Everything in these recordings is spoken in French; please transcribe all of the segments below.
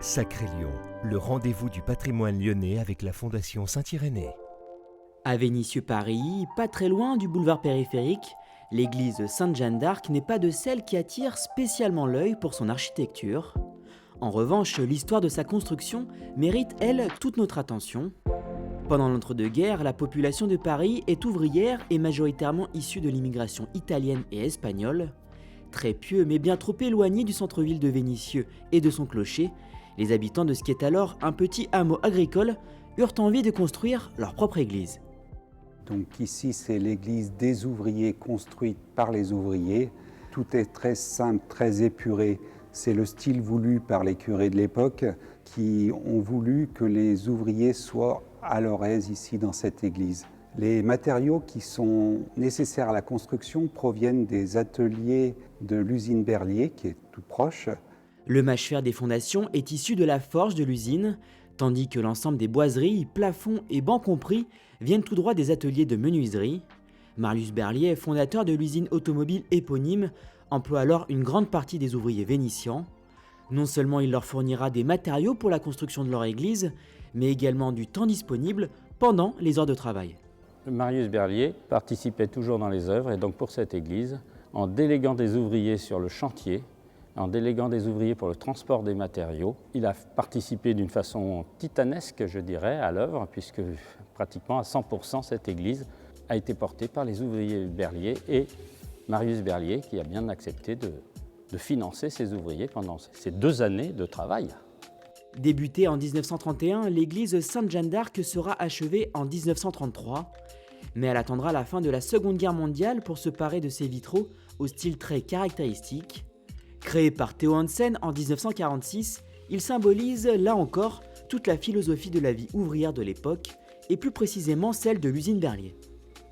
Sacré Lion, le rendez-vous du patrimoine lyonnais avec la Fondation Saint-Irénée. À Vénissieux-Paris, pas très loin du boulevard périphérique, l'église Sainte-Jeanne d'Arc n'est pas de celle qui attire spécialement l'œil pour son architecture. En revanche, l'histoire de sa construction mérite, elle, toute notre attention. Pendant l'entre-deux-guerres, la population de Paris est ouvrière et majoritairement issue de l'immigration italienne et espagnole. Très pieux mais bien trop éloigné du centre-ville de Vénissieux et de son clocher, les habitants de ce qui est alors un petit hameau agricole eurent envie de construire leur propre église. Donc ici, c'est l'église des ouvriers construite par les ouvriers. Tout est très simple, très épuré. C'est le style voulu par les curés de l'époque qui ont voulu que les ouvriers soient à leur aise ici dans cette église. Les matériaux qui sont nécessaires à la construction proviennent des ateliers de l'usine Berlier, qui est tout proche. Le mâche-fer des fondations est issu de la forge de l'usine, tandis que l'ensemble des boiseries, plafonds et bancs compris viennent tout droit des ateliers de menuiserie. Marius Berlier, fondateur de l'usine automobile éponyme, emploie alors une grande partie des ouvriers vénitiens. Non seulement il leur fournira des matériaux pour la construction de leur église, mais également du temps disponible pendant les heures de travail. Marius Berlier participait toujours dans les œuvres et donc pour cette église, en déléguant des ouvriers sur le chantier, en déléguant des ouvriers pour le transport des matériaux. Il a participé d'une façon titanesque, je dirais, à l'œuvre, puisque pratiquement à 100% cette église a été portée par les ouvriers Berlier et Marius Berlier qui a bien accepté de financer ces ouvriers pendant ces 2 années de travail. Débutée en 1931, l'église Sainte-Jeanne d'Arc sera achevée en 1933, mais elle attendra la fin de la Seconde Guerre mondiale pour se parer de ses vitraux au style très caractéristique. Créé par Theo Hansen en 1946, il symbolise, là encore, toute la philosophie de la vie ouvrière de l'époque, et plus précisément celle de l'usine Berlier.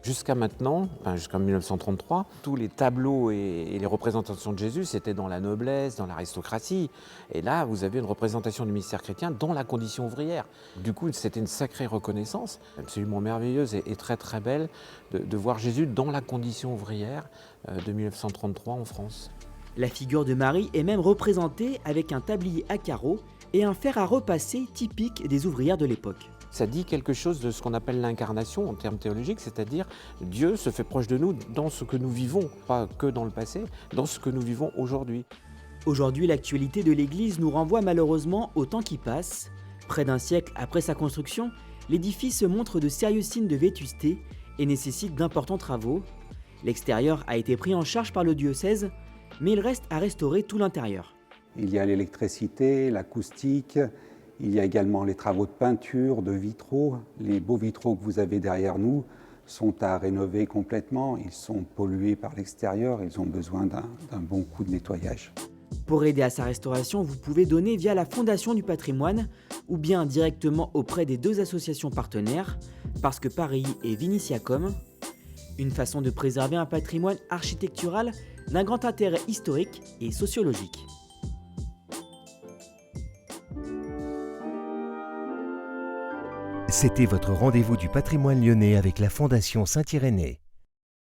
Jusqu'à maintenant, jusqu'en 1933, tous les tableaux et les représentations de Jésus, c'était dans la noblesse, dans l'aristocratie. Et là, vous avez une représentation du mystère chrétien dans la condition ouvrière. Du coup, c'était une sacrée reconnaissance, absolument merveilleuse et très très belle, de voir Jésus dans la condition ouvrière de 1933 en France. La figure de Marie est même représentée avec un tablier à carreaux et un fer à repasser typique des ouvrières de l'époque. Ça dit quelque chose de ce qu'on appelle l'incarnation en termes théologiques, c'est-à-dire Dieu se fait proche de nous dans ce que nous vivons, pas que dans le passé, dans ce que nous vivons aujourd'hui. Aujourd'hui, l'actualité de l'église nous renvoie malheureusement au temps qui passe. Près d'un siècle après sa construction, l'édifice montre de sérieux signes de vétusté et nécessite d'importants travaux. L'extérieur a été pris en charge par le diocèse, mais il reste à restaurer tout l'intérieur. Il y a l'électricité, l'acoustique, il y a également les travaux de peinture, de vitraux. Les beaux vitraux que vous avez derrière nous sont à rénover complètement. Ils sont pollués par l'extérieur, ils ont besoin d'un bon coup de nettoyage. Pour aider à sa restauration, vous pouvez donner via la Fondation du patrimoine ou bien directement auprès des 2 associations partenaires, Parce que Paris et Viniciacom. Une façon de préserver un patrimoine architectural d'un grand intérêt historique et sociologique. C'était votre rendez-vous du patrimoine lyonnais avec la Fondation Saint-Irénée.